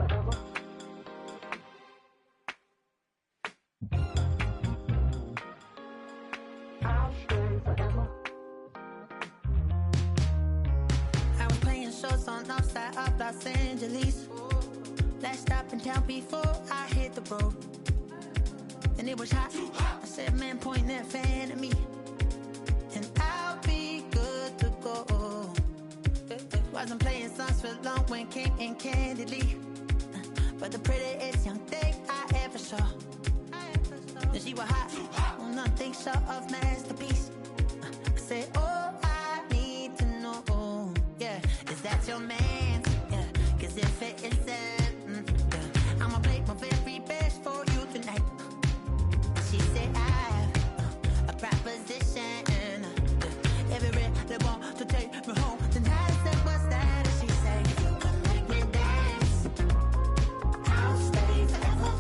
I was playing shows on outside of Los Angeles. Last stop in town before I hit the road. And it was hot. I said, man, point that fan at me, and I'll be good to go. Wasn't playing songs for long when came in candidly, but the prettiest young thing I ever saw. And she was hot, well, nothing short of masterpiece. I said, oh, I need to know, yeah, is that your man? Yeah, cause if it isn't, yeah, I'ma play my very best for you tonight. And she said, I have a proposition, every really want to take me home tonight. I said, what's that? And she said, if you can make me dance, I'll stay forever.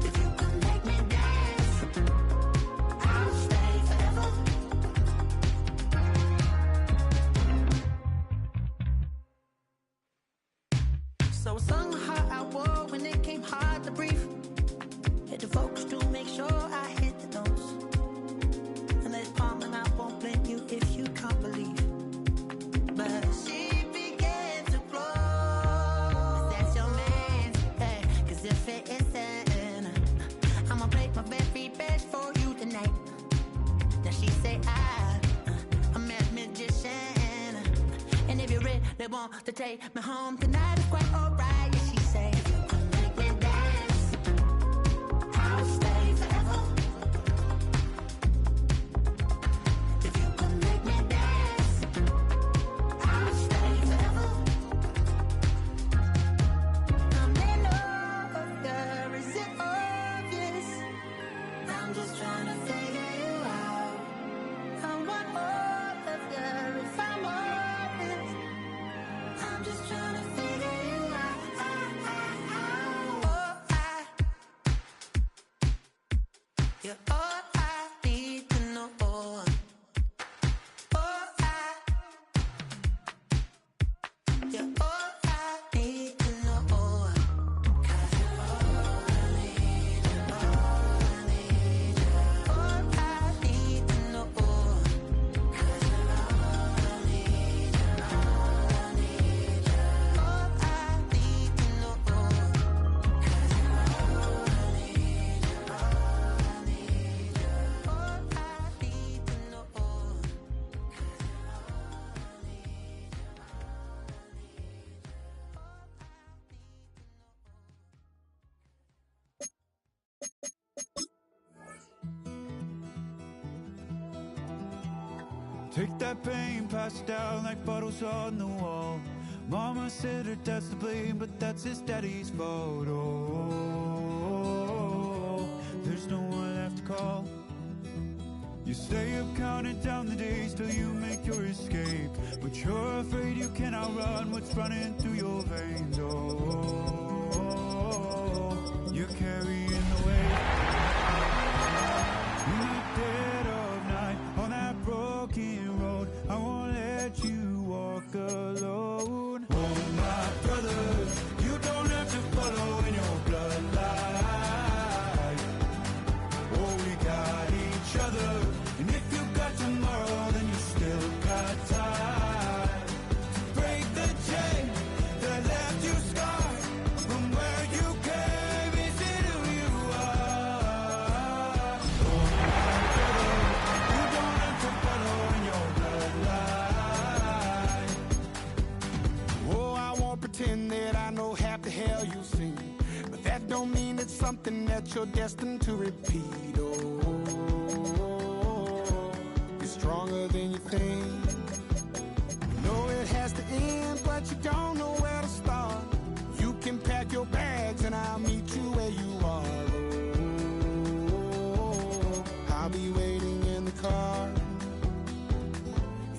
If you can make me dance, I'll stay forever. So I sung the heart I wore when it came hard to breathe. Hit the focus to make sure I hit the notes. And let it calm, and I won't blame you if you can't believe. But she began to flow. That's your man, hey, cause if it isn't, I'ma play my very best for you tonight. Then she say I'm a magician, and if you really want to take me home tonight, it's quite alright. Yeah, she say, if you can make me dance, I'll stay forever. If you can make me dance, I'll stay forever. I'm in love, girl, is it obvious? I'm just trying to figure you out. I want all of you if I'm honest. I'm just trying to figure you out. Oh, you're all I need to know. Oh, you're all I need to know. 'Cause you're all I need, you're all I need, you're all I need to know. 'Cause you're all I need, you're all I need, you're all I need to know. 'Cause you're all I need, you're all I need, you're all I need to know. 'Cause you're all I need, you're all I Take that pain, pass it down like bottles on the wall. Mama said her dad's to blame, but that's his daddy's fault. Oh, there's no one left to call. You stay up counting down the days till you make your escape, but you're afraid you cannot run what's running through your veins. Oh, you're carrying the weight in the dead of night on that broken road. I won't let you walk alone. Oh, my brother, you don't have to follow in your bloodline. Oh, we got each other, and if you got tomorrow, then you still got time to break the chain that left you scarred from where you came into who you are. Oh, my brother, you don't have to follow in your bloodline. Oh, I won't pretend that I know half the hell you've seen, but that don't mean it's something that you're destined to repeat. Oh, you're stronger than you think. You know it has to end, but you don't know where to start. You can pack your bags and I'll meet you where you are. Oh, I'll be waiting in the car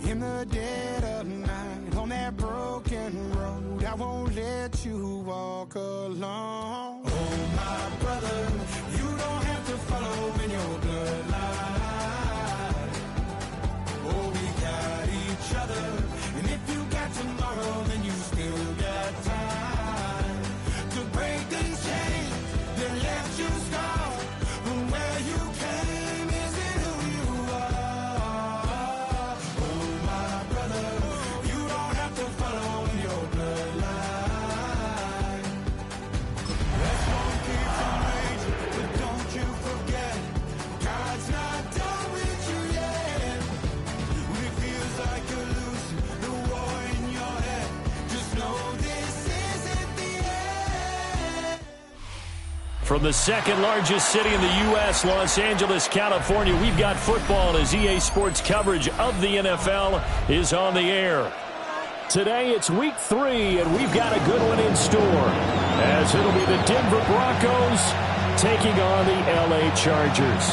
in the dead of night on that broken road. I won't let you walk alone. Oh, my brother, you don't have to follow in your bloodline. Oh, we got each other, and if you got tomorrow, then you still From the second largest city in the U.S., Los Angeles, California, we've got football as EA Sports coverage of the NFL is on the air. Today it's week 3, and we've got a good one in store, as it'll be the Denver Broncos taking on the L.A. Chargers.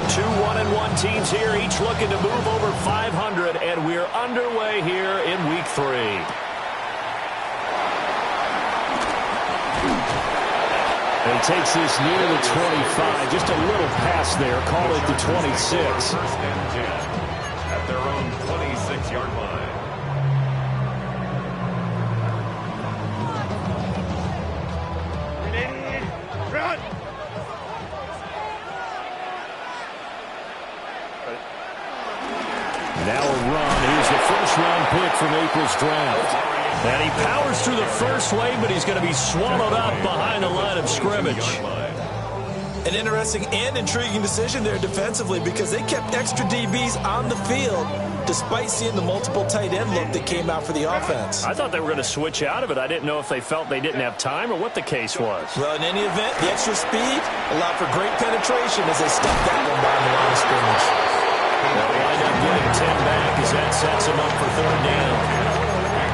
2 1-1 teams here, each looking to move over 500, and we're underway here in week 3. And he takes this near the 25, just a little pass there, call it the 26. First and 10 at their own 26-yard line. Run! Now a run. Here's the first-round pick from April's draft. And he powers through the first wave, but he's going to be swallowed up behind the line of scrimmage. An interesting and intriguing decision there defensively, because they kept extra DBs on the field despite seeing the multiple tight end look that came out for the offense. I thought they were going to switch out of it. I didn't know if they felt they didn't have time or what the case was. Well, in any event, the extra speed allowed for great penetration as they stuffed that one behind the line of scrimmage. They'll wind up getting 10 back as that sets them up for 3rd down.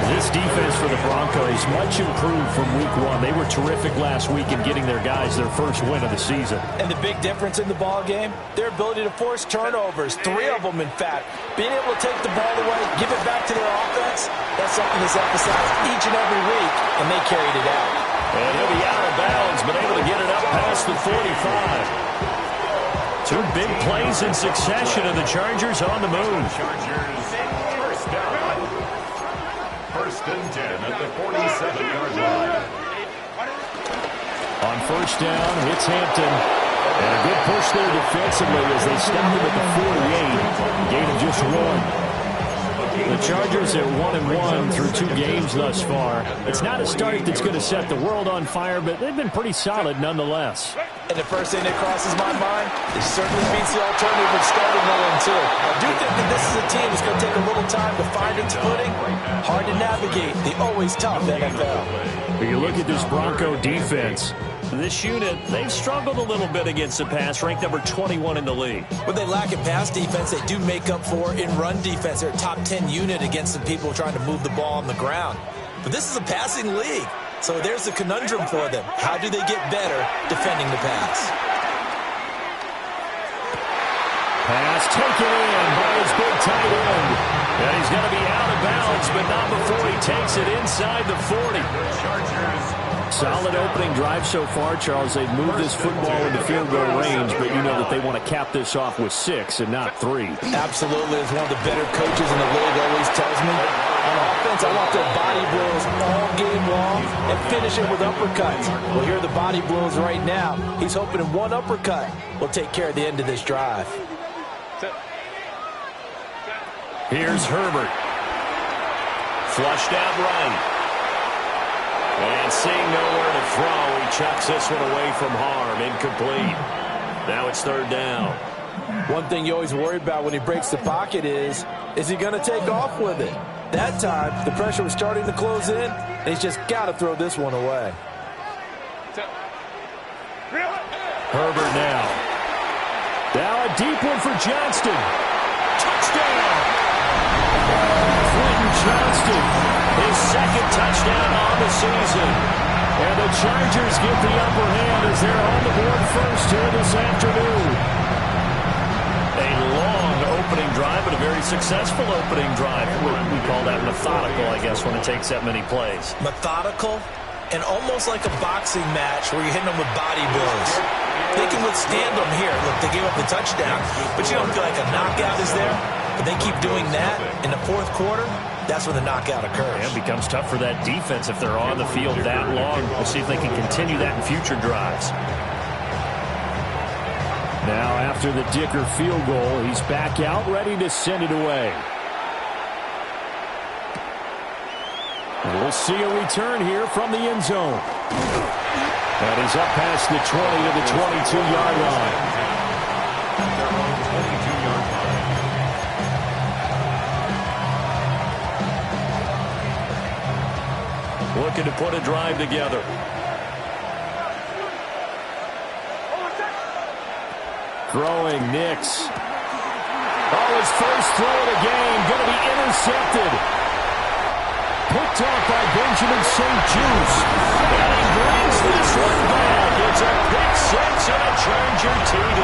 This defense for the Broncos much improved from week 1. They were terrific last week in getting their guys their first win of the season. And the big difference in the ball game, their ability to force turnovers, 3 of them in fact. Being able to take the ball away, give it back to their offense, that's something that's emphasized each and every week, and they carried it out. And he'll be out of bounds, but able to get it up past the 45. 2 big plays in succession, and the Chargers on the move. Chargers first down. First and 10 at the 47-yard line. On first down, it's Hampton. And a good push there defensively as they stop him at the 48. Gain of just 1. The Chargers are 1-1 through 2 games thus far. It's not a start that's going to set the world on fire, but they've been pretty solid nonetheless. And the first thing that crosses my mind, it certainly beats the alternative of starting 0-2. I do think that this is a team that's going to take a little time to find its footing. Hard to navigate the always tough NFL. When you look at this Bronco defense, this unit, they've struggled a little bit against the pass, ranked number 21 in the league. When they lack in pass defense, they do make up for in run defense. They're a top 10 unit against the people trying to move the ball on the ground. But this is a passing league, so there's a conundrum for them. How do they get better defending the pass? Pass taken in by his big tight end. And he's going to be out of bounds, but not before he takes it inside the 40. Solid opening drive so far, Charles. They've moved this football into field goal range, but you know that they want to cap this off with 6 and not 3. Absolutely. As one of the better coaches in the league always tells me, on offense, I want their body blows all game long and finish it with uppercuts. Well, here are the body blows right now. He's hoping in one uppercut will take care of the end of this drive. Here's Herbert. Flushed out right. And seeing nowhere to throw, he chucks this one away from harm. Incomplete. Now it's 3rd down. One thing you always worry about when he breaks the pocket is he going to take off with it? That time, the pressure was starting to close in, and he's just got to throw this one away. Herbert now. Now a deep one for Johnston. Touchdown! Quentin Johnston, his 2nd touchdown on the season. And the Chargers get the upper hand as they're on the board first here this afternoon. A long opening drive, but a very successful opening drive. We call that methodical, I guess, when it takes that many plays. Methodical and almost like a boxing match where you're hitting them with body blows. They can withstand them here. Look, they gave up the touchdown, but you don't feel like a knockout is there. But they keep doing that in the 4th quarter, that's when the knockout occurs. And it becomes tough for that defense if they're on the field that long. We'll see if they can continue that in future drives. Now, after the Dicker field goal, he's back out, ready to send it away. And we'll see a return here from the end zone. And he's up past the 20 to the 22-yard line. looking to put a drive together. Throwing, Nix. Oh, his first throw of the game, going to be intercepted. Picked off by Benjamin St-Juste. And he brings this one back. It's a pick six and a Charger TD.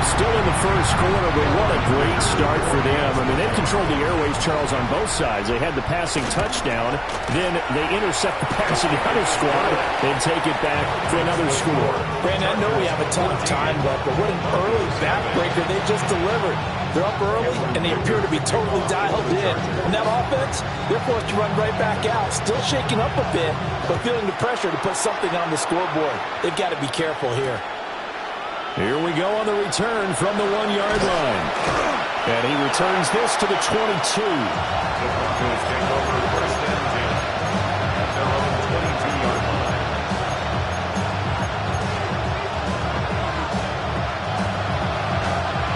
Still in the first quarter, but what a great start for them. I mean, they've controlled the airways, Charles, on both sides. They had the passing touchdown. Then they intercept the pass of the other squad and take it back for another score. Brandon, I know we have a ton of time left, but what an early backbreaker they just delivered. They're up early, and they appear to be totally dialed in. And that offense, they're forced to run right back out. Still shaking up a bit, but feeling the pressure to put something on the scoreboard. They've got to be careful here. Here we go on the return from the 1-yard line. And he returns this to the 22. The Broncos take over first and 10 at their own 22-yard line.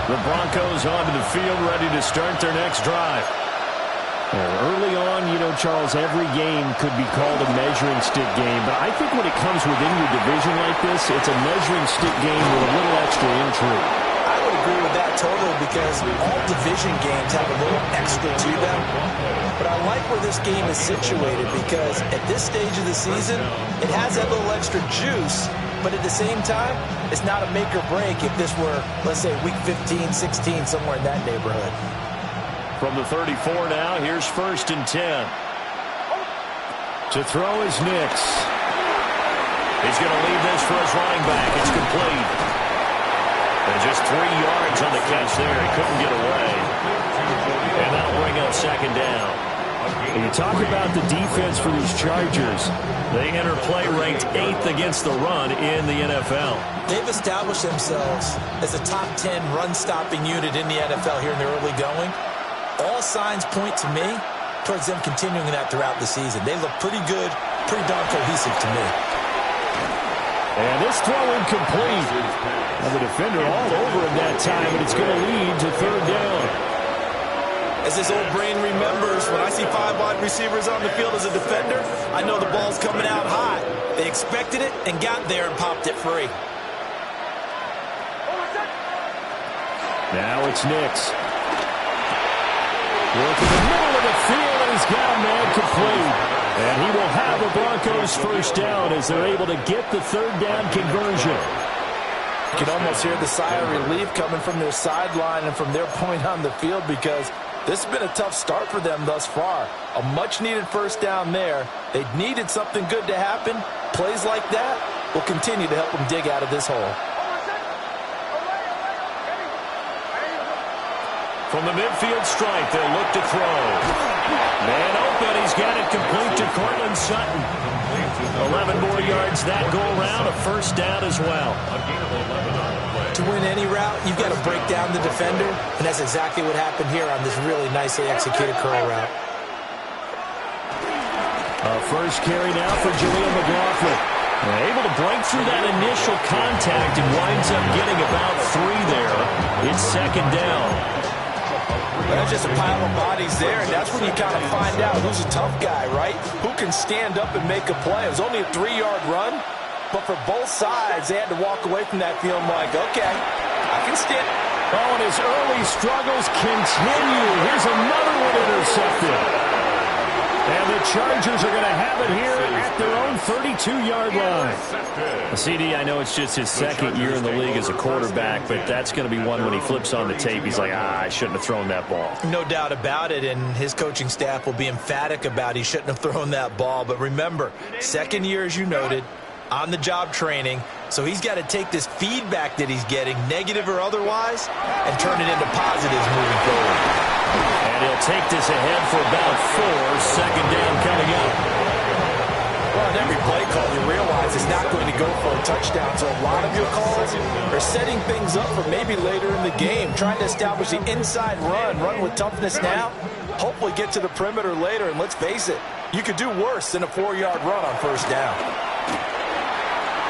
The Broncos onto the field, ready to start their next drive. Early on, you know, Charles, every game could be called a measuring stick game. But I think when it comes within your division like this, it's a measuring stick game with a little extra intrigue. I would agree with that totally because all division games have a little extra to them. But I like where this game is situated because at this stage of the season, it has that little extra juice. But at the same time, it's not a make or break if this were, let's say, week 15, 16, somewhere in that neighborhood. From the 34 now, here's first and 10. To throw is Nix. He's going to leave this for his running back. It's complete. And just 3 yards on the catch there. He couldn't get away. And that'll bring up second down. When you talk about the defense for these Chargers, they enter play ranked 8th against the run in the NFL. They've established themselves as a top 10 run-stopping unit in the NFL here in the early going. All signs point to me towards them continuing that throughout the season. They look pretty good, pretty darn cohesive to me. And this throw incomplete. Now the defender all over him that time, and it's going to lead to third down. As this old brain remembers, when I see 5 wide receivers on the field as a defender, I know the ball's coming out hot. They expected it and got there and popped it free. Now it's Nix. Working the middle of the field, and he's got a man complete. And he will have the Broncos first down as they're able to get the third down conversion. You can almost hear the sigh of relief coming from their sideline and from their point on the field because this has been a tough start for them thus far. A much-needed first down there. They needed something good to happen. Plays like that will continue to help them dig out of this hole. From the midfield stripe, they'll look to throw. Man open, he's got it complete to Cortland Sutton. 11 more yards that go around, a first down as well. To win any route, you've got to break down the defender, and that's exactly what happened here on this really nicely executed curl route. First carry now for Jaleel McLaughlin. Able to break through that initial contact and winds up getting about 3 there. It's second down. That's just a pile of bodies there, and that's when you kind of find out who's a tough guy, right? Who can stand up and make a play. It was only a 3-yard run, but for both sides, they had to walk away from that feeling like, okay, I can stand. Oh, and his early struggles continue. Here's another one intercepted. And the Chargers are going to have it here at their own 32-yard line. CD, I know it's just his second year in the league as a quarterback, but that's going to be one when he flips on the tape. He's like, I shouldn't have thrown that ball. No doubt about it, and his coaching staff will be emphatic about he shouldn't have thrown that ball. But remember, second year, as you noted, on-the-job training, so he's got to take this feedback that he's getting, negative or otherwise, and turn it into positives moving forward. And he'll take this ahead for about 4. Second down coming up. Well, in every play call, you realize it's not going to go for a touchdown. So a lot of your calls are setting things up for maybe later in the game, trying to establish the inside run with toughness now, hopefully get to the perimeter later. And let's face it, you could do worse than a 4-yard run on first down.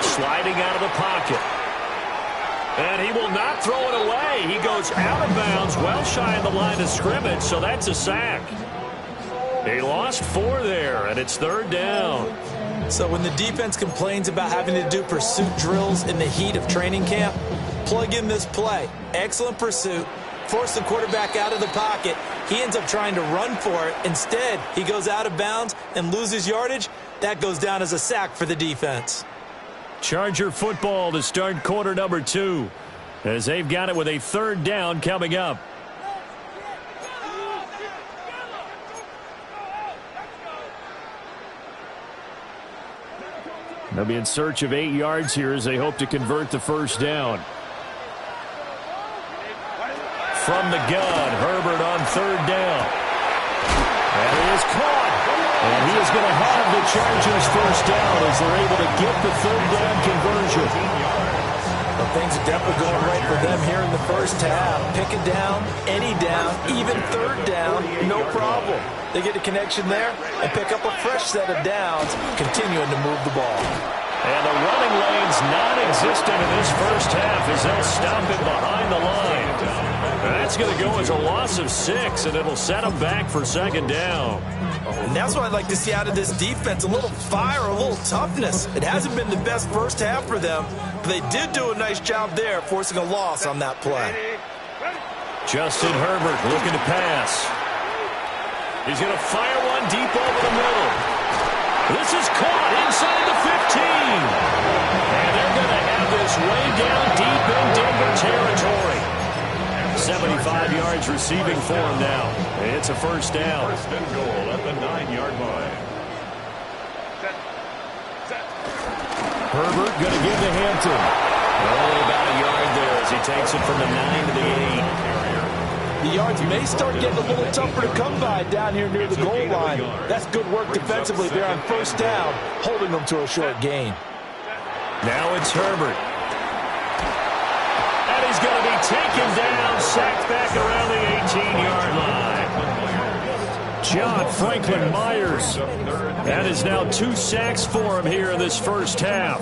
Sliding out of the pocket. And he will not throw it away. He goes out of bounds, well shy of the line of scrimmage, so that's a sack. He lost 4 there, and it's 3rd down. So when the defense complains about having to do pursuit drills in the heat of training camp, plug in this play. Excellent pursuit. Force the quarterback out of the pocket. He ends up trying to run for it. Instead, he goes out of bounds and loses yardage. That goes down as a sack for the defense. Charger football to start quarter number 2, as they've got it with a 3rd down coming up. They'll be in search of 8 yards here as they hope to convert the 1st down. From the gun, Herbert on 3rd down. And it is caught. And he is going to have the Chargers 1st down as they're able to get the 3rd down conversion. Well, things are definitely going right for them here in the first half. Pick it down, any down, even 3rd down, no problem. They get a connection there and pick up a fresh set of downs, continuing to move the ball. And the running lane's non-existent in this first half as they'll stop it behind the line. That's going to go as a loss of 6, and it'll set them back for 2nd down. And that's what I'd like to see out of this defense, a little fire, a little toughness. It hasn't been the best first half for them, but they did do a nice job there, forcing a loss on that play. Justin Herbert looking to pass. He's going to fire one deep over the middle. This is caught inside the 15. And they're going to have this way down deep in Denver territory. 75 yards receiving for him now. It's a 1st down. 1st and goal at the 9-yard line. Herbert going to give to Hampton. Only about a yard there as he takes it from the 9 to the 8. The yards may start getting a little tougher to come by down here near the goal line. That's good work defensively there on 1st down, holding them to a short gain. Now it's Herbert. And he's going to be taken down, sacked back around the 18-yard line. John Franklin Myers. That is now 2 sacks for him here in this first half.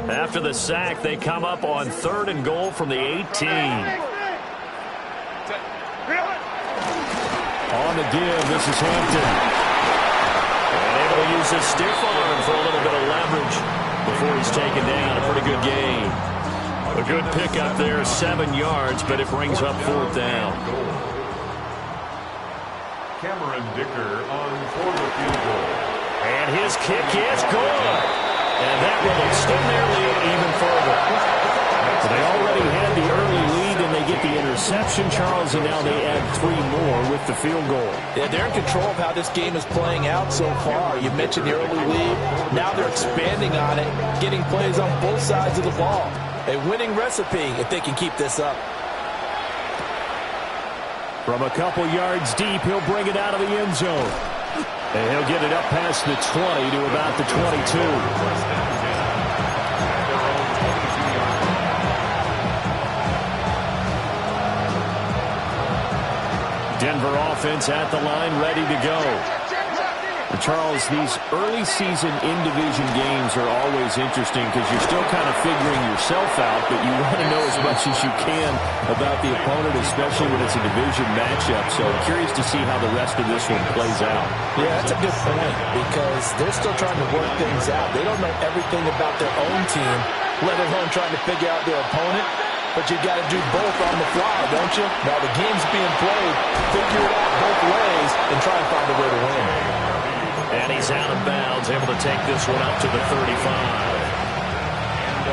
After the sack, they come up on 3rd and goal from the 18. On the give, this is Hampton. And able to use his stiff arm for a little bit of leverage before he's taken down. A pretty good gain. A good pickup there, 7 yards, but it brings up 4th down. Cameron Dicker on for the field goal. And his kick is good. And that will extend their lead even further. So they already had the early lead, and they get the interception, Charles, and now they add 3 more with the field goal. Yeah, they're in control of how this game is playing out so far. You mentioned the early lead. Now they're expanding on it, getting plays on both sides of the ball. A winning recipe if they can keep this up. From a couple yards deep, he'll bring it out of the end zone. And he'll get it up past the 20 to about the 22. Denver offense at the line, ready to go. And Charles, these early season in-division games are always interesting because you're still kind of figuring yourself out, but you want to know as much as you can about the opponent, especially when it's a division matchup. So I'm curious to see how the rest of this one plays out. Yeah, that's a good point because they're still trying to work things out. They don't know everything about their own team, let alone trying to figure out their opponent. But you got to do both on the fly, don't you? Now the game's being played, figure it out both ways, and try and find a way to win. And he's out of bounds, able to take this one up to the 35.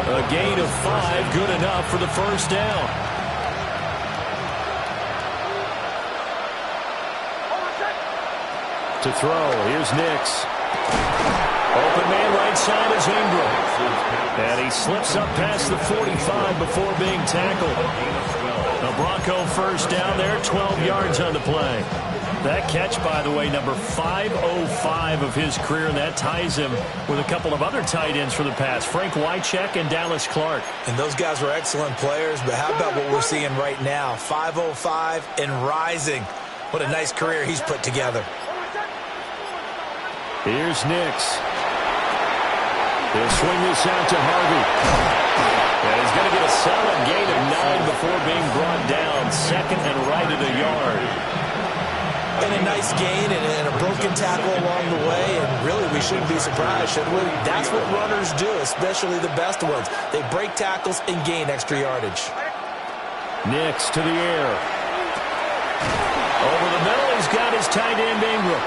A gain of 5, good enough for the 1st down. To throw, here's Nix. Open man right side is Ingram. And he slips up past the 45 before being tackled. A Bronco 1st down there, 12 yards on the play. That catch, by the way, number 505 of his career, and that ties him with a couple of other tight ends for the pass, Frank Wycheck and Dallas Clark. And those guys were excellent players, but how about what we're seeing right now? 505 and rising. What a nice career he's put together. Here's Nix. He'll swing this out to Harvey. And he's got nice gain and a broken tackle along the way, and really we shouldn't be surprised, should we? That's what runners do, especially the best ones. They break tackles and gain extra yardage. Nix to the air. Over the middle, he's got his tight end Ingram.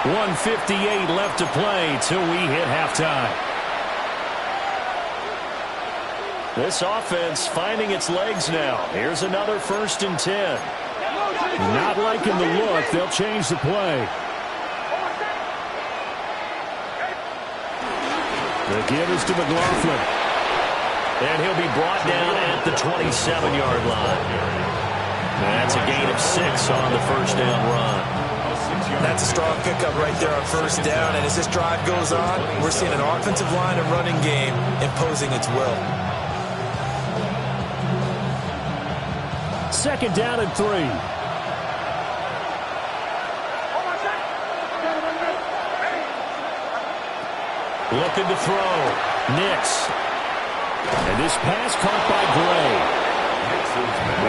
1:58 left to play till we hit halftime. This offense finding its legs now. Here's another 1st and 10. Not liking the look. They'll change the play. The give is to McLaughlin. And he'll be brought down at the 27-yard line. That's a gain of 6 on the first down run. That's a strong pickup right there on first down. And as this drive goes on, we're seeing an offensive line and running game imposing its will. 2nd down and 3. Looking to throw. Nix. And this pass caught by Gray.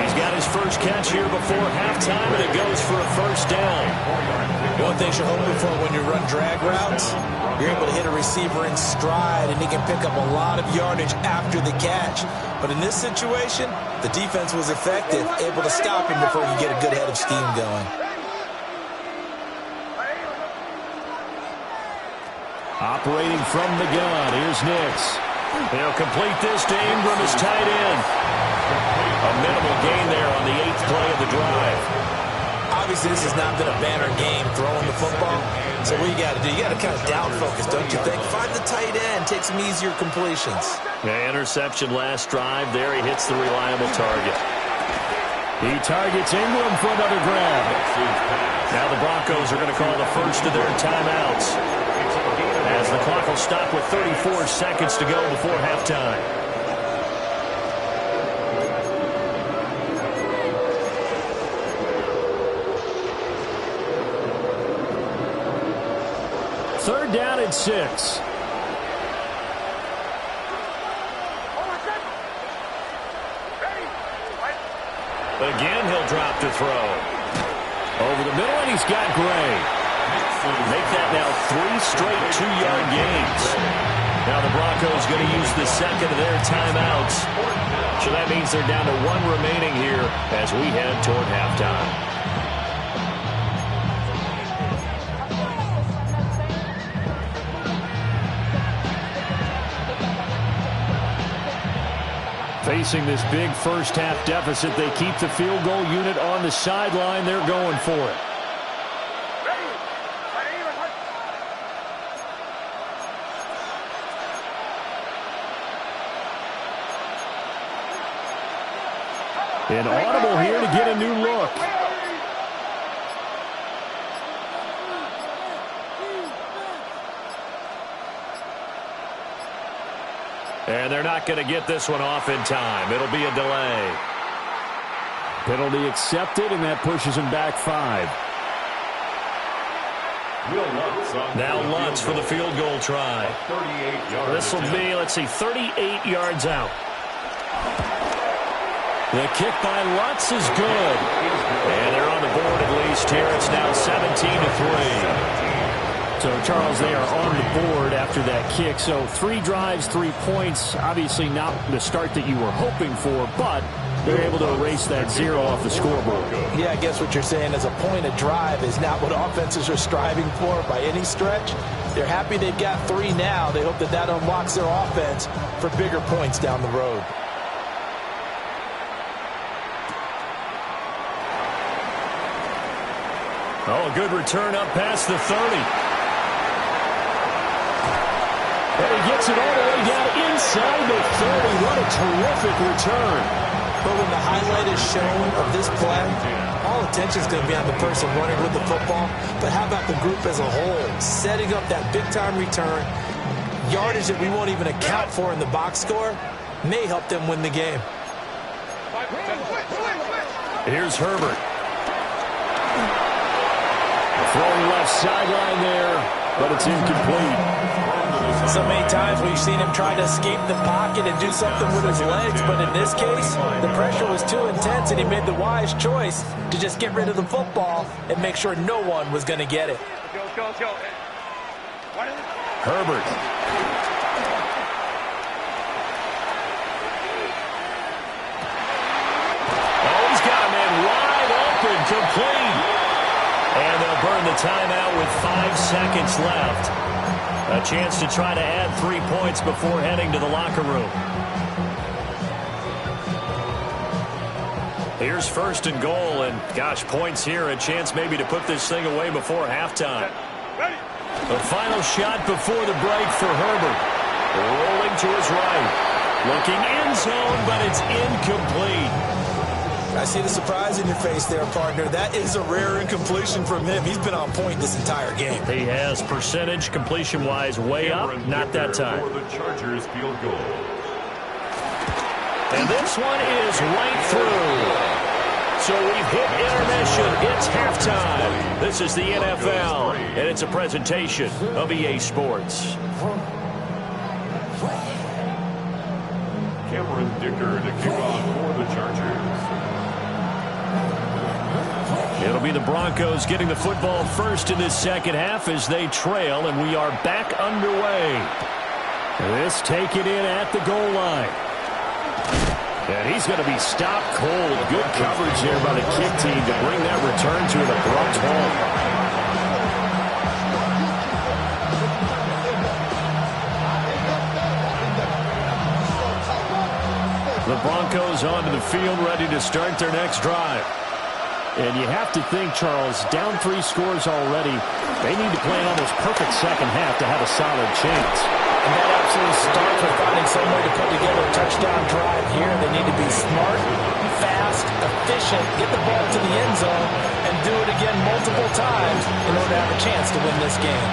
He's got his first catch here before halftime, and it goes for a first down. One thing you're hoping for when you run drag routes, you're able to hit a receiver in stride, and he can pick up a lot of yardage after the catch. But in this situation, the defense was effective, able to stop him before he could get a good head of steam going. Operating from the gun, here's Nix. He'll complete this to Ingram, his tight end. A minimal gain there on the 8th play of the drive. Obviously, this has not been a banner game throwing the football. So what you got to do, you got to kind of down focus, don't you think? Find the tight end, take some easier completions. Yeah, interception last drive. There he hits the reliable target. He targets Ingram for another grab. Now the Broncos are going to call the first of their timeouts, as the clock will stop with 34 seconds to go before halftime. Third down and 6. Again, he'll drop to throw. Over the middle, and he's got Gray. Make that now 3 straight 2-yard gains. Now the Broncos going to use the second of their timeouts. So that means they're down to 1 remaining here as we head toward halftime. Facing this big first-half deficit, they keep the field goal unit on the sideline. They're going for it. An audible here to get a new look. And they're not going to get this one off in time. It'll be a delay. Penalty accepted, and that pushes him back 5. Now Lutz for the field goal try. This will be, let's see, 38 yards out. The kick by Lutz is good. And they're on the board at least here. It's now 17-3. So, Charles, they are on the board after that kick. So 3 drives, 3 points. Obviously not the start that you were hoping for, but they're able to erase that 0 off the scoreboard. Yeah, I guess what you're saying is a point a drive is not what offenses are striving for by any stretch. They're happy they've got 3 now. They hope that that unlocks their offense for bigger points down the road. Oh, a good return up past the 30. And he gets it all the way down inside the 30. What a terrific return. But when the highlight is shown of this play, all attention is going to be on the person running with the football. But how about the group as a whole? Setting up that big-time return, yardage that we won't even account for in the box score, may help them win the game. Here's Herbert. Throwing left sideline there, but it's incomplete. So many times we've seen him try to escape the pocket and do something with his legs, but in this case, the pressure was too intense and he made the wise choice to just get rid of the football and make sure no one was going to get it. Herbert. Oh, he's got a man wide open, complete. And they'll burn the timeout with 5 seconds left. A chance to try to add 3 points before heading to the locker room. Here's first and goal, and gosh, points here. A chance maybe to put this thing away before halftime. The final shot before the break for Herbert. Rolling to his right. Looking end zone, but it's incomplete. I see the surprise in your face there, partner. That is a rare incompletion from him. He's been on point this entire game. He has percentage completion-wise way up. Not that time. For the Chargers field goal. And this one is right through. So we've hit intermission. It's halftime. This is the NFL, and it's a presentation of EA Sports. Cameron Dicker to kick off for the Chargers. It'll be the Broncos getting the football first in this second half as they trail, and we are back underway. This taken in at the goal line. And he's going to be stopped cold. Good coverage here by the kick team to bring that return to an abrupt halt. The Broncos onto the field, ready to start their next drive. And you have to think, Charles, down 3 scores already, they need to play an almost perfect second half to have a solid chance. And that absolutely starts with finding some way to put together a touchdown drive here. They need to be smart, fast, efficient, get the ball to the end zone, and do it again multiple times in order to have a chance to win this game.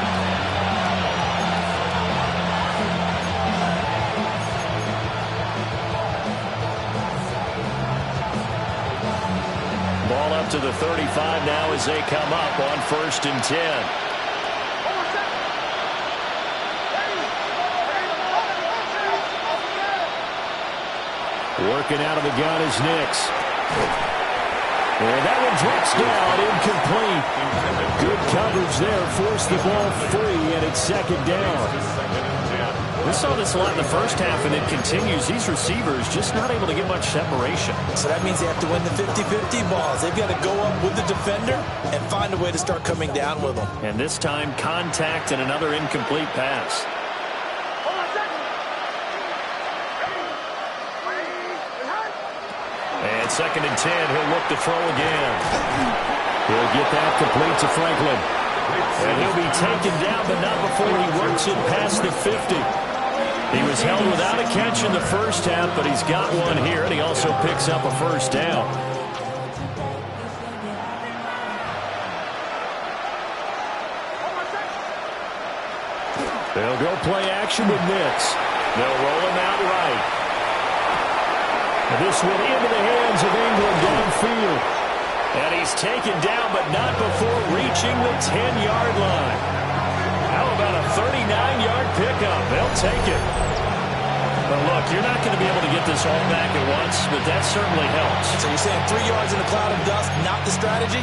Ball up to the 35 now as they come up on 1st and 10. Working out of the gun is Nix. And that one drops down, incomplete. Good coverage there, forced the ball free, and it's second down. We saw this a lot in the first half, and it continues. These receivers just not able to get much separation. So that means they have to win the 50-50 balls. They've got to go up with the defender and find a way to start coming down with them. And this time, contact and another incomplete pass. And 2nd and 10, he'll look to throw again. He'll get that complete to Franklin. And he'll be taken down, but not before he works it past the 50. He was held without a catch in the first half, but he's got one here, and he also picks up a first down. They'll go play action with Nix. They'll roll him out right. This one into the hands of Ingram downfield. And he's taken down, but not before reaching the 10-yard line. How about a 39-yard pickup? They'll take it. But look, you're not going to be able to get this all back at once, but that certainly helps. So you're saying 3 yards in a cloud of dust, not the strategy?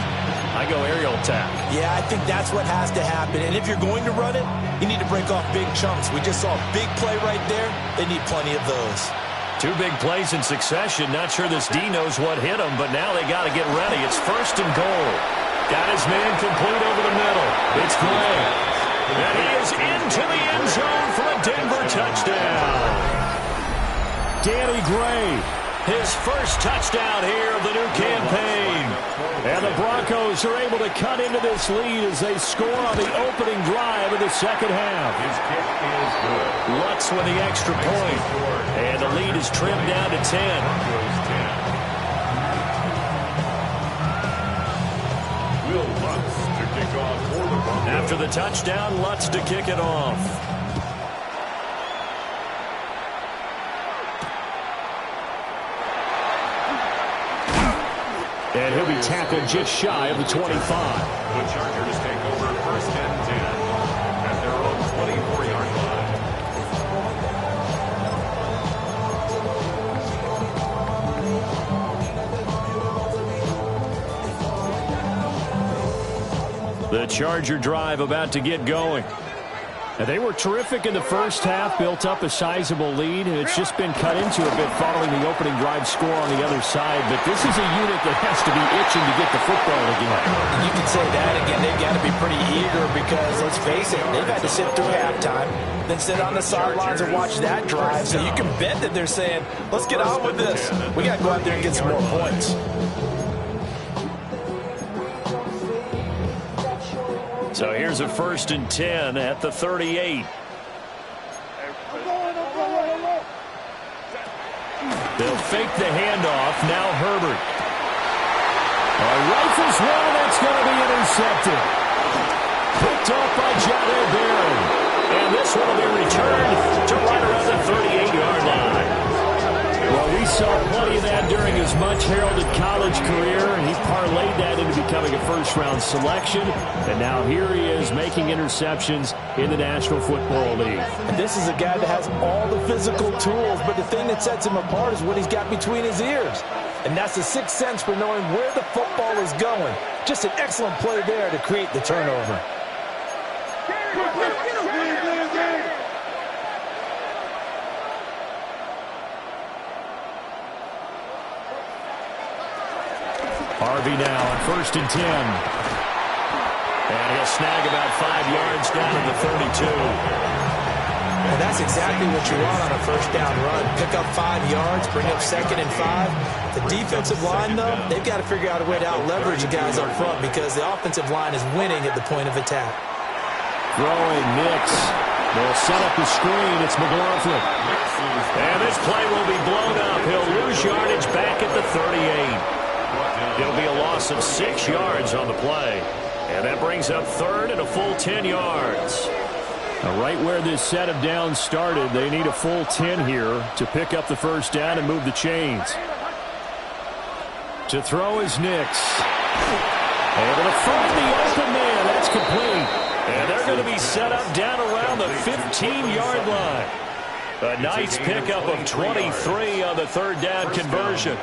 I go aerial attack. Yeah, I think that's what has to happen. And if you're going to run it, you need to break off big chunks. We just saw a big play right there. They need plenty of those. 2 big plays in succession. Not sure this D knows what hit him, but now they got to get ready. It's 1st and goal. Got his man complete over the middle. It's Gray. And he is into the end zone for a Denver touchdown. Danny Gray, his first touchdown here of the new campaign. And the Broncos are able to cut into this lead as they score on the opening drive of the second half. His kick is good. Lutz with the extra point. And the lead is trimmed down to 10. Will Lutz to kick off for the Broncos. After the touchdown, Lutz to kick it off. And he'll be tackled just shy of the 25. The Chargers take over 1st and 10 at their own 24-yard line. Charger drive about to get going. Now, they were terrific in the first half, built up a sizable lead, and it's just been cut into a bit following the opening drive score on the other side. But this is a unit that has to be itching to get the football again. You can say that again. They've got to be pretty eager because, let's face it, they've had to sit through halftime, then sit on the sidelines and watch that drive. So you can bet that they're saying, let's get on with this. We got to go out there and get some more points. So here's a 1st and 10 at the 38. They'll fake the handoff. Now Herbert. Rifles one. That's going to be intercepted. Picked off by Jahdae Barron. And this one will be returned to right around the 38-yard line. Well, we saw plenty of that during his much-heralded college career, and he parlayed that into becoming a first-round selection. And now here he is making interceptions in the National Football League. And this is a guy that has all the physical tools, but the thing that sets him apart is what he's got between his ears. And that's the sixth sense for knowing where the football is going. Just an excellent play there to create the turnover. Harvey now on 1st and 10. And he'll snag about 5 yards down to the 32. And that's exactly what you want on a first down run. Pick up 5 yards, bring up 2nd and 5. The defensive line, though, they've got to figure out a way to out-leverage the guys up front because the offensive line is winning at the point of attack. Throwing Nix. They'll set up the screen. It's McLaughlin. And this play will be blown up. He'll lose yardage back at the 38. It'll be a loss of 6 yards on the play. And that brings up 3rd and a full 10 yards. Now, right where this set of downs started, they need a full 10 here to pick up the first down and move the chains. To throw is Nix. Able to find the open man. That's complete. And they're going to be set up down around the 15-yard line. A nice pickup of 23 on the 3rd down conversion.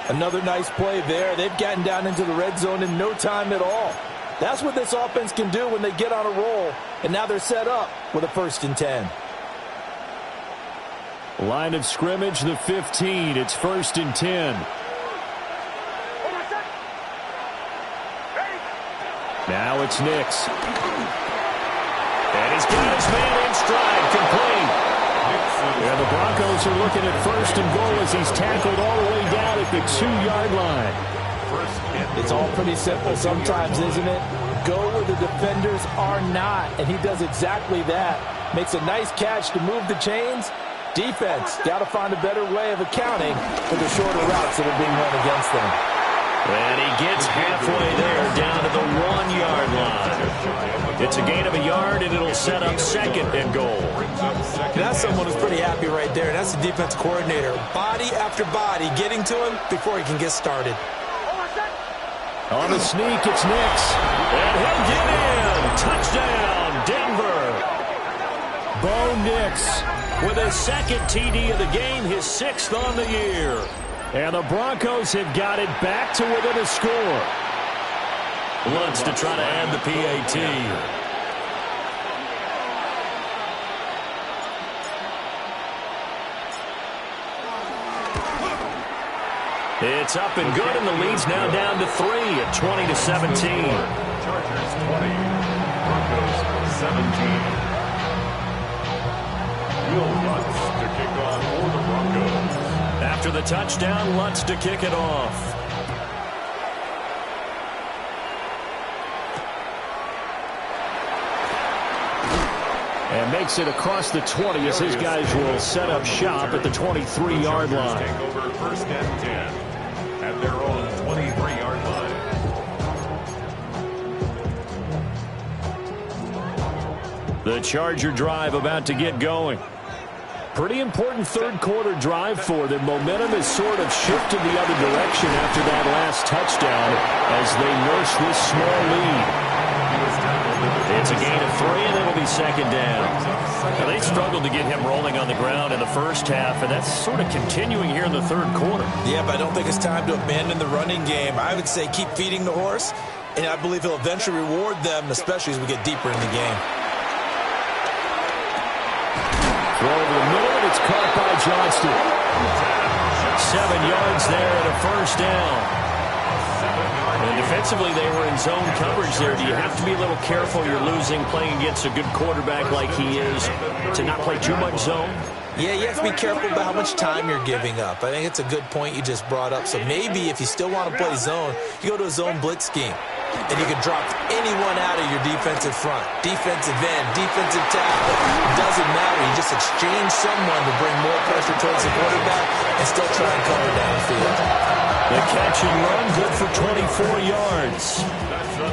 Another nice play there. They've gotten down into the red zone in no time at all. That's what this offense can do when they get on a roll. And now they're set up with a 1st and 10. Line of scrimmage, the 15. It's 1st and 10. Now it's Nix. And he's got his man in stride, complete. And the Broncos are looking at 1st and goal as he's tackled all the way down at the 2-yard line. It's all pretty simple sometimes, isn't it? Go where the defenders are not, and he does exactly that. Makes a nice catch to move the chains. Defense, got to find a better way of accounting for the shorter routes that are being run against them. And he gets halfway there down to the 1-yard line. It's a gain of a yard, and it'll set up 2nd and goal. That's someone who's pretty happy right there. That's the defense coordinator. Body after body getting to him before he can get started. On the sneak, it's Nix. And he'll get in. Touchdown, Denver. Bo Nix with his 2nd TD of the game, his 6th on the year. And the Broncos have got it back to within a score. Lutz to try to add the PAT. It's up and good, and the lead's now down to 3 at 20-17. Chargers 20, Broncos 17. Will Lutz to kick off for the Broncos. After the touchdown, Lutz to kick it off. And makes it across the 20 as his guys will set up shop at the 23-yard line. Take over 1st and 10 at their own 23-yard line. The Charger drive about to get going. Pretty important 3rd quarter drive for them. Momentum has sort of shifted the other direction after that last touchdown as they nurse this small lead. That's a gain of 3, and it'll be second down. Now, they struggled to get him rolling on the ground in the first half, and that's sort of continuing here in the third quarter. Yeah, but I don't think it's time to abandon the running game. I would say keep feeding the horse, and I believe he'll eventually reward them, especially as we get deeper in the game. Throw over the middle, and it's caught by Johnston. 7 yards there and a first down. And defensively, they were in zone coverage there. Do you have to be a little careful? You're losing, playing against a good quarterback like he is, to not play too much zone? Yeah, you have to be careful about how much time you're giving up. I think it's a good point you just brought up. So maybe if you still want to play zone, you go to a zone blitz scheme. And you can drop anyone out of your defensive front. Defensive end, defensive tackle. It doesn't matter. You just exchange someone to bring more pressure towards the quarterback and still try and cover downfield. The catch and run, good for 24 yards.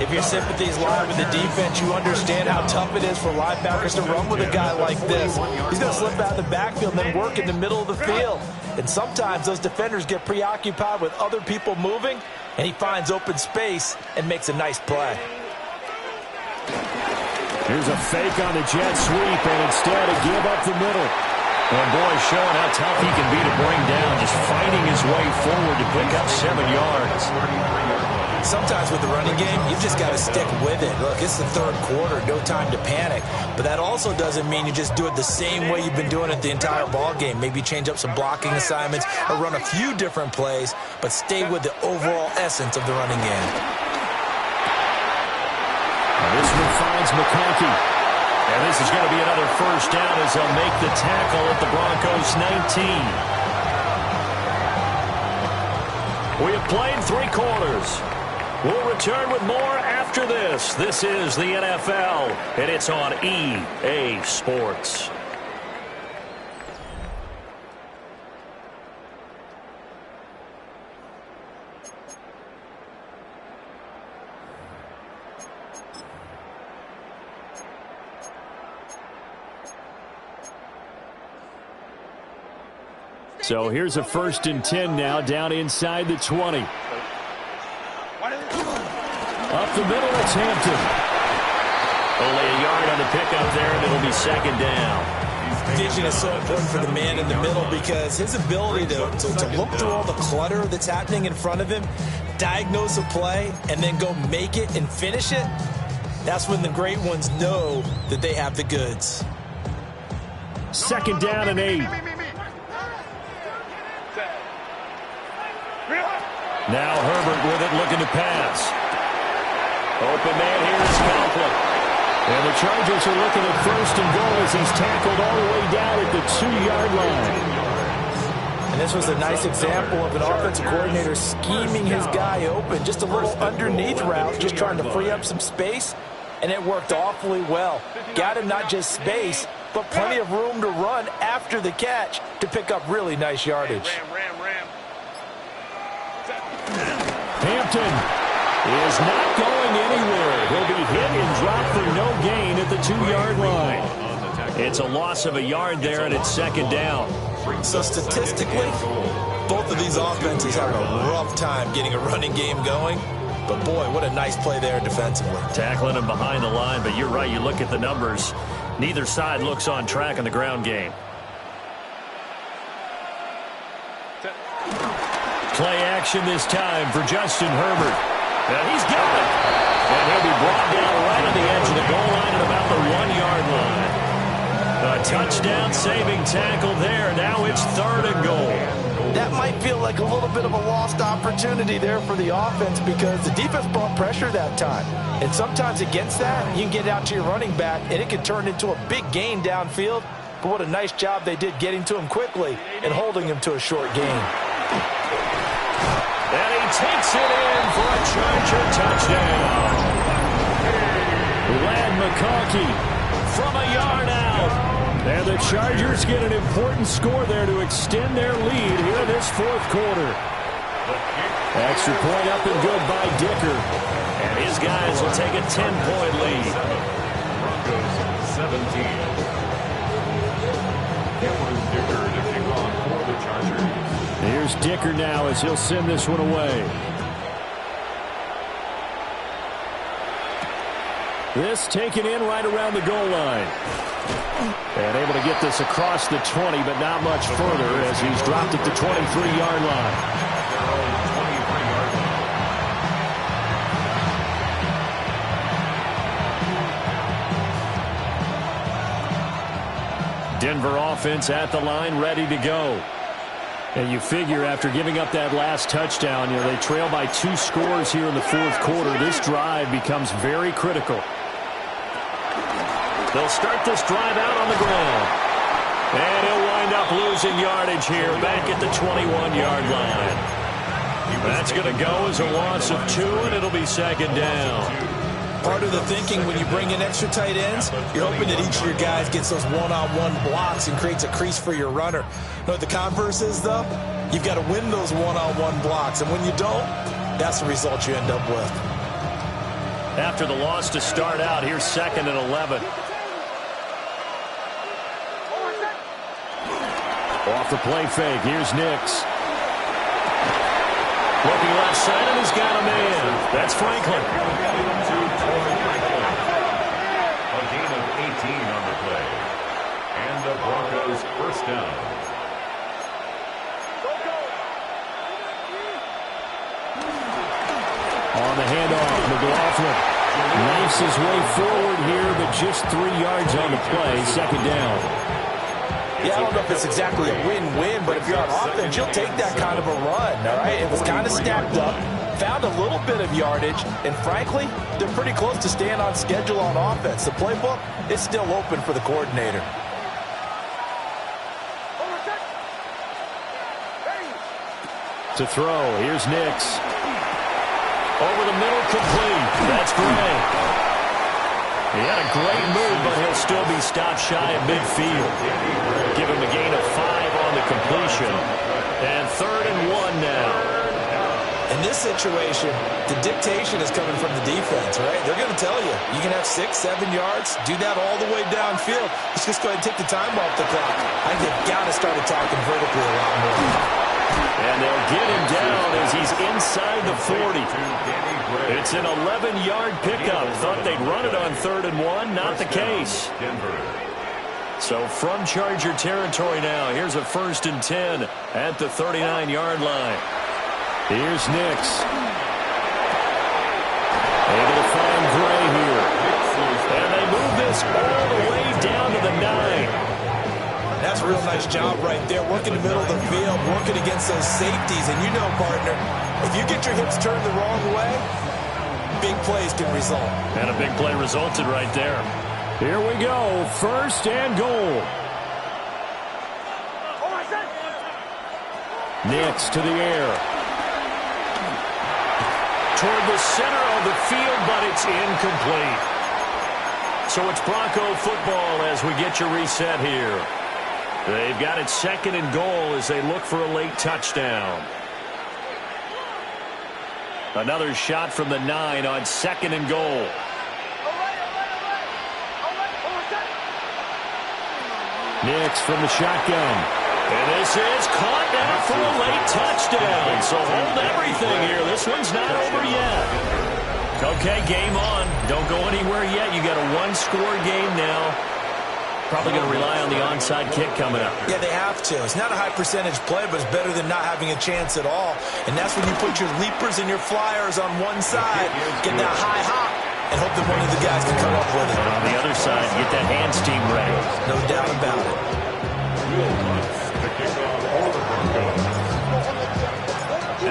If your sympathies lie with the defense, you understand how tough it is for linebackers to run with a guy like this. He's going to slip out of the backfield and then work in the middle of the field. And sometimes those defenders get preoccupied with other people moving, and he finds open space and makes a nice play. Here's a fake on the jet sweep, and instead a give up the middle. And boy, showing how tough he can be to bring down, just fighting his way forward to pick up 7 yards. Sometimes with the running game, you've just got to stick with it. Look, it's the third quarter, no time to panic. But that also doesn't mean you just do it the same way you've been doing it the entire ball game. Maybe change up some blocking assignments or run a few different plays, but stay with the overall essence of the running game. And this one finds McConkey. And this is going to be another first down as they'll make the tackle at the Broncos 19. We have played 3 quarters. We'll return with more after this. This is the NFL, and it's on EA Sports. So here's a 1st and 10 now, down inside the 20. Up the middle, it's Hampton. Only a yard on the pickup there, and it'll be second down. Vision is so important for the man in the middle because his ability to look through all the clutter that's happening in front of him, diagnose a play, and then go make it and finish it, that's when the great ones know that they have the goods. Second down and 8. Now Herbert with it, looking to pass. Open man here is Conklin. And the Chargers are looking at 1st and goal as he's tackled all the way down at the 2-yard line. And this was a nice example of an offensive coordinator scheming his guy open. Just a little underneath route, just trying to free up some space. And it worked awfully well. Got him not just space, but plenty of room to run after the catch to pick up really nice yardage. Hampton is not going anywhere. He'll be hit and dropped for no gain at the 2-yard line. It's a loss of a yard there, and it's second down. So statistically, both of these offenses have a rough time getting a running game going. But boy, what a nice play there defensively. Tackling him behind the line, but you're right, you look at the numbers. Neither side looks on track in the ground game. Play action this time for Justin Herbert. And he's got it. And he'll be brought down right on the edge of the goal line at about the 1-yard line. A touchdown saving tackle there. Now it's 3rd and goal. That might feel like a little bit of a lost opportunity there for the offense because the defense brought pressure that time. And sometimes against that, you can get out to your running back, and it can turn into a big gain downfield. But what a nice job they did getting to him quickly and holding him to a short gain. And he takes it in for a Charger touchdown. Ladd McConkey from a yard out. And the Chargers get an important score there to extend their lead here in this 4th quarter. Extra point up and good by Dicker. And his guys will take a 10-point lead. Broncos 17. Cameron Dicker to kick off for the Chargers. Here's Dicker now as he'll send this one away. This taken in right around the goal line. And able to get this across the 20, but not much further as he's dropped at the 23-yard line. Denver offense at the line, ready to go. And you figure after giving up that last touchdown, they trail by 2 scores here in the fourth quarter. This drive becomes very critical. They'll start this drive out on the ground. And he'll wind up losing yardage here back at the 21-yard line. That's going to go as a loss of 2, and it'll be second down. Part of the thinking when you bring in extra tight ends, you're hoping that each of your guys gets those one-on-one blocks and creates a crease for your runner. You know what the converse is, though? You've got to win those one-on-one blocks, and when you don't, that's the result you end up with. After the loss to start out, here's 2nd and 11. Off the play fake, here's Nix. Looking left side, and he's got a man. That's Franklin. A gain of 18 on the play. And the Broncos first down. On the handoff, McLaughlin knifes his way forward here, but just 3 yards on the play, second down. Yeah, I don't know if it's exactly a win-win, but if you're on offense, you'll take that kind of a run, all right? It was kind of stacked up, found a little bit of yardage, and frankly, they're pretty close to staying on schedule on offense. The playbook is still open for the coordinator. To throw, here's Nix. Over the middle, complete. That's Gray. He had a great move, but he'll still be stopped shy of midfield. Give him a gain of 5 on the completion. And 3rd and 1 now. In this situation, the dictation is coming from the defense, right? They're going to tell you, you can have 6, 7 yards, do that all the way downfield. Let's just go ahead and take the time off the clock. I think they've got to start attacking vertically a lot more. And they'll get him down as he's inside the 40. It's an 11-yard pickup. Thought they'd run it on 3rd and 1. Not the case. So from Charger territory now, here's a 1st and 10 at the 39-yard line. Here's Nix. Able to find Gray here. And they move this all the way down to the 9. That's a real nice job right there, working the middle of the field, working against those safeties. And you know, partner, if you get your hips turned the wrong way, big plays can result. And a big play resulted right there. Here we go, 1st and goal. Nix to the air. Toward the center of the field, but it's incomplete. So it's Bronco football as we get your reset here. They've got it 2nd and goal as they look for a late touchdown. Another shot from the 9 on 2nd and goal. Nix from the shotgun. And this is caught now for a late touchdown. So hold everything here. This one's not over yet. Okay, game on. Don't go anywhere yet. You got a 1-score game now. Probably going to rely on the onside kick coming up. Yeah, they have to. It's not a high percentage play, but it's better than not having a chance at all. And that's when you put your leapers and your flyers on one side, get that high hop, and hope that one of the guys can come up with it. And on the other side, get that hands team ready. No doubt about it.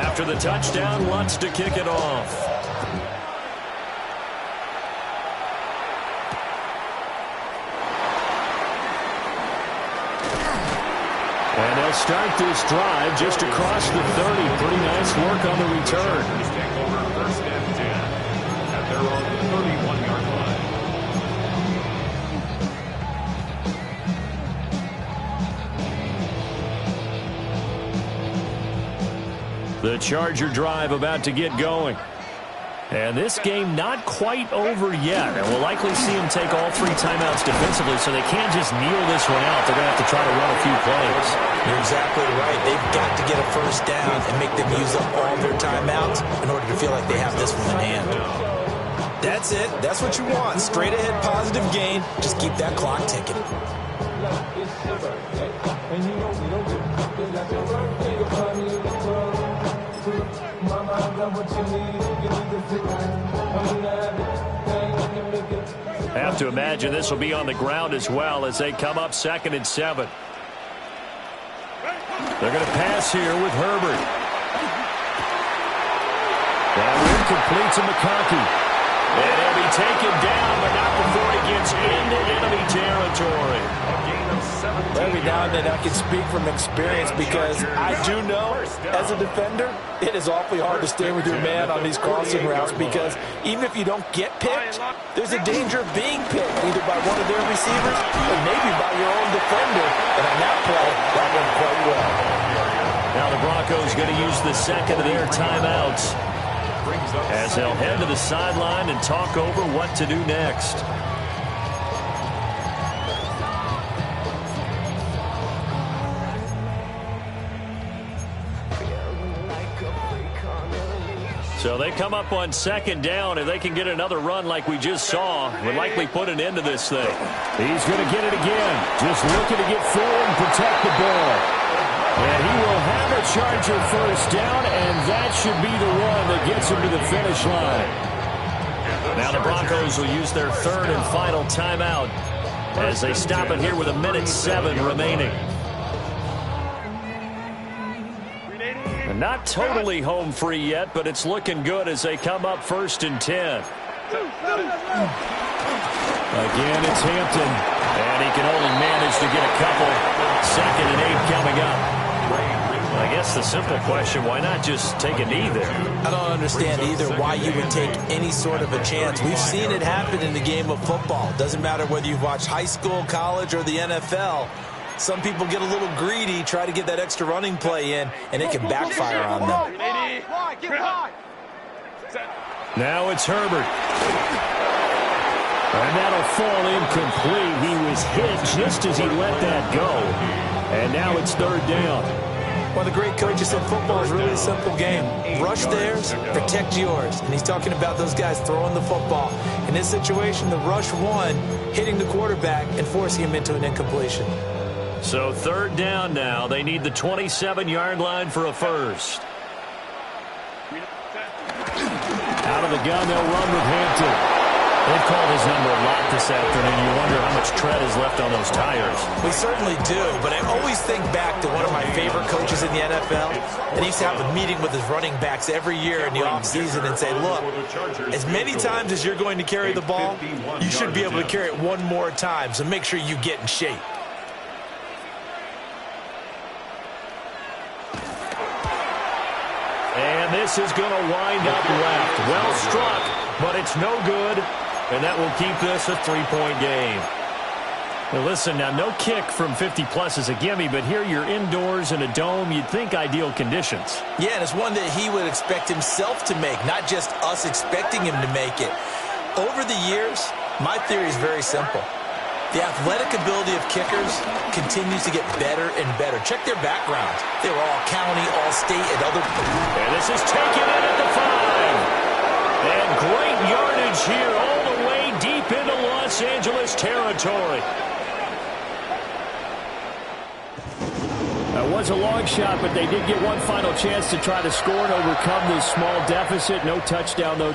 After the touchdown, Lutz to kick it off. And they'll start this drive just across the 30. Pretty nice work on the return. Take over 1st and 10 at their own 31-yard line. The Charger drive about to get going. And this game not quite over yet. And we'll likely see them take all 3 timeouts defensively, so they can't just kneel this one out. They're going to have to try to run a few plays. You're exactly right. They've got to get a 1st down and make them use up all their timeouts in order to feel like they have this one in hand. That's it. That's what you want. Straight ahead positive gain. Just keep that clock ticking. I have to imagine this will be on the ground as well as they come up 2nd and 7. They're going to pass here with Herbert. That incomplete to McConkey. And he'll be taken down, but not before he gets into enemy territory. Every now and then I can speak from experience because I do know, as a defender, it is awfully hard to stay with your man on these crossing routes because even if you don't get picked, there's a danger of being picked either by one of their receivers or maybe by your own defender. And on that play, that went quite well. Now the Broncos going to use the second of their timeouts as they'll head to the sideline and talk over what to do next. So they come up on 2nd down. If they can get another run like we just saw, would likely put an end to this thing. He's going to get it again. Just looking to get forward and protect the ball. And he will have a Charger first down, and that should be the one that gets him to the finish line. Now the Broncos will use their 3rd and final timeout as they stop it here with 1:07 remaining. And not totally home free yet, but it's looking good as they come up 1st and 10. Again, it's Hampton, and he can only manage to get a couple. 2nd and 8 coming up. I guess the simple question, why not just take a knee there? I don't understand either why you would take any sort of a chance. We've seen it happen in the game of football. Doesn't matter whether you've watched high school, college, or the NFL. Some people get a little greedy, try to get that extra running play in, and it can backfire on them. Now it's Herbert. And that'll fall incomplete. He was hit just as he let that go. And now it's 3rd down. One of the great coaches in football is really a simple game. Rush theirs, protect yours. And he's talking about those guys throwing the football. In this situation, the rush won, hitting the quarterback and forcing him into an incompletion. So 3rd down now. They need the 27-yard line for a first. Out of the gun, they'll run with Hampton. They've called his number a lot this afternoon. You wonder how much tread is left on those tires. We certainly do, but I always think back to one of my favorite coaches in the NFL. And he used to have a meeting with his running backs every year in the offseason and say, look, as many times as you're going to carry the ball, you should be able to carry it one more time, so make sure you get in shape. And this is going to wind up left. Well struck, but it's no good. And that will keep this a 3-point game. Well, listen, now no kick from 50-plus is a gimme, but here you're indoors in a dome. You'd think ideal conditions. Yeah, and it's one that he would expect himself to make, not just us expecting him to make it. Over the years, my theory is very simple. The athletic ability of kickers continues to get better and better. Check their backgrounds. They were all county, all state, and other. And this is taken in at the 5. And great yardage here all the way deep into Los Angeles territory. That was a long shot, but they did get one final chance to try to score and overcome this small deficit. No touchdown, though.